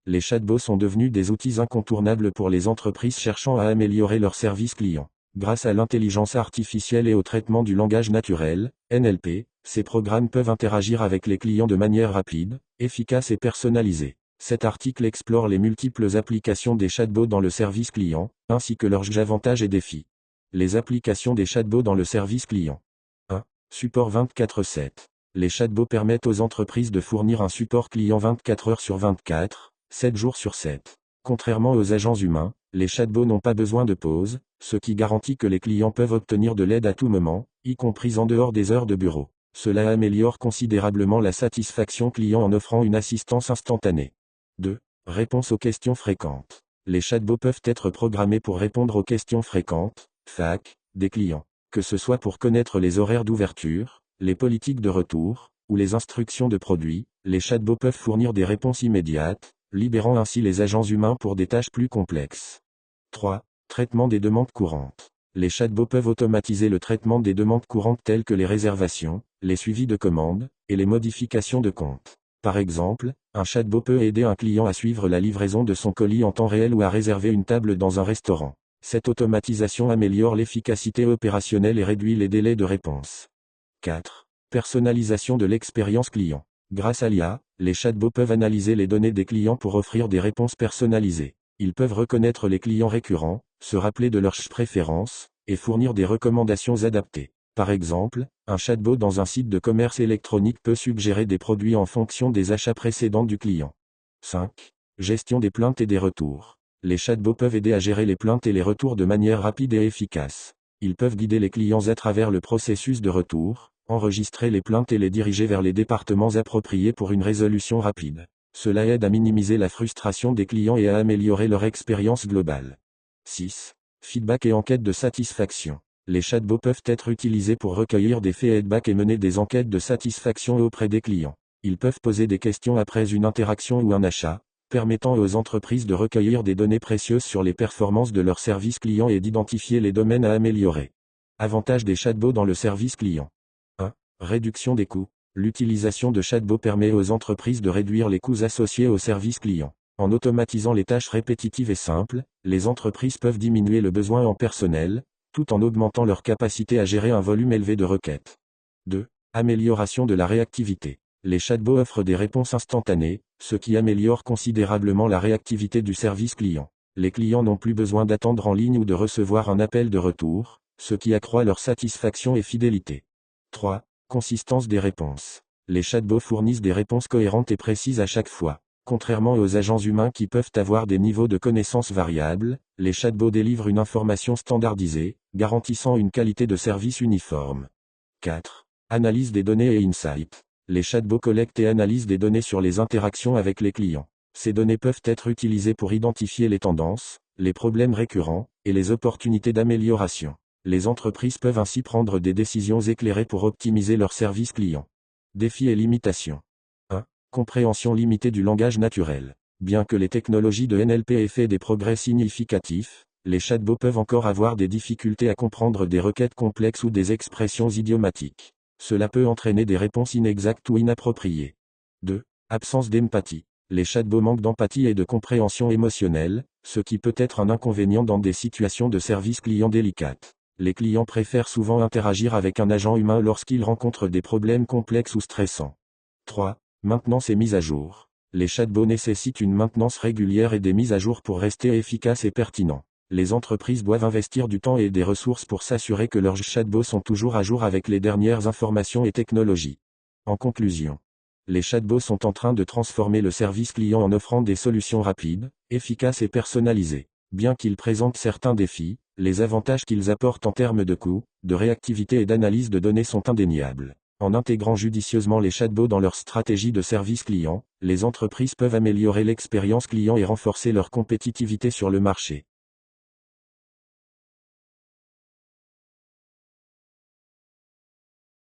Les chatbots sont devenus des outils incontournables pour les entreprises cherchant à améliorer leur service client. Grâce à l'intelligence artificielle et au traitement du langage naturel, NLP, ces programmes peuvent interagir avec les clients de manière rapide, efficace et personnalisée. Cet article explore les multiples applications des chatbots dans le service client, ainsi que leurs avantages et défis. Les applications des chatbots dans le service client. 1. Support 24/7. Les chatbots permettent aux entreprises de fournir un support client 24 heures sur 24, 7 jours sur 7. Contrairement aux agents humains, les chatbots n'ont pas besoin de pause, ce qui garantit que les clients peuvent obtenir de l'aide à tout moment, y compris en dehors des heures de bureau. Cela améliore considérablement la satisfaction client en offrant une assistance instantanée. 2. Réponse aux questions fréquentes. Les chatbots peuvent être programmés pour répondre aux questions fréquentes, FAQ, des clients. Que ce soit pour connaître les horaires d'ouverture, les politiques de retour, ou les instructions de produits, les chatbots peuvent fournir des réponses immédiates, libérant ainsi les agents humains pour des tâches plus complexes. 3. Traitement des demandes courantes. Les chatbots peuvent automatiser le traitement des demandes courantes telles que les réservations, les suivis de commandes, et les modifications de compte. Par exemple, un chatbot peut aider un client à suivre la livraison de son colis en temps réel ou à réserver une table dans un restaurant. Cette automatisation améliore l'efficacité opérationnelle et réduit les délais de réponse. 4. Personnalisation de l'expérience client. Grâce à l'IA, les chatbots peuvent analyser les données des clients pour offrir des réponses personnalisées. Ils peuvent reconnaître les clients récurrents, se rappeler de leurs préférences, et fournir des recommandations adaptées. Par exemple, un chatbot dans un site de commerce électronique peut suggérer des produits en fonction des achats précédents du client. 5. Gestion des plaintes et des retours. Les chatbots peuvent aider à gérer les plaintes et les retours de manière rapide et efficace. Ils peuvent guider les clients à travers le processus de retour, enregistrer les plaintes et les diriger vers les départements appropriés pour une résolution rapide. Cela aide à minimiser la frustration des clients et à améliorer leur expérience globale. 6. Feedback et enquête de satisfaction. Les chatbots peuvent être utilisés pour recueillir des feedbacks et mener des enquêtes de satisfaction auprès des clients. Ils peuvent poser des questions après une interaction ou un achat, permettant aux entreprises de recueillir des données précieuses sur les performances de leurs services clients et d'identifier les domaines à améliorer. Avantages des chatbots dans le service client. 1. Réduction des coûts. L'utilisation de chatbots permet aux entreprises de réduire les coûts associés au service client. En automatisant les tâches répétitives et simples, les entreprises peuvent diminuer le besoin en personnel, tout en augmentant leur capacité à gérer un volume élevé de requêtes. 2. Amélioration de la réactivité. Les chatbots offrent des réponses instantanées, ce qui améliore considérablement la réactivité du service client. Les clients n'ont plus besoin d'attendre en ligne ou de recevoir un appel de retour, ce qui accroît leur satisfaction et fidélité. 3. Consistance des réponses. Les chatbots fournissent des réponses cohérentes et précises à chaque fois. Contrairement aux agents humains qui peuvent avoir des niveaux de connaissances variables, les chatbots délivrent une information standardisée, garantissant une qualité de service uniforme. 4. Analyse des données et insights. Les chatbots collectent et analysent des données sur les interactions avec les clients. Ces données peuvent être utilisées pour identifier les tendances, les problèmes récurrents, et les opportunités d'amélioration. Les entreprises peuvent ainsi prendre des décisions éclairées pour optimiser leur service client. Défis et limitations. 1. Compréhension limitée du langage naturel. Bien que les technologies de NLP aient fait des progrès significatifs, les chatbots peuvent encore avoir des difficultés à comprendre des requêtes complexes ou des expressions idiomatiques. Cela peut entraîner des réponses inexactes ou inappropriées. 2. Absence d'empathie. Les chatbots manquent d'empathie et de compréhension émotionnelle, ce qui peut être un inconvénient dans des situations de service client délicates. Les clients préfèrent souvent interagir avec un agent humain lorsqu'ils rencontrent des problèmes complexes ou stressants. 3. Maintenance et mise à jour. Les chatbots nécessitent une maintenance régulière et des mises à jour pour rester efficaces et pertinents. Les entreprises doivent investir du temps et des ressources pour s'assurer que leurs chatbots sont toujours à jour avec les dernières informations et technologies. En conclusion, les chatbots sont en train de transformer le service client en offrant des solutions rapides, efficaces et personnalisées. Bien qu'ils présentent certains défis, les avantages qu'ils apportent en termes de coût, de réactivité et d'analyse de données sont indéniables. En intégrant judicieusement les chatbots dans leur stratégie de service client, les entreprises peuvent améliorer l'expérience client et renforcer leur compétitivité sur le marché.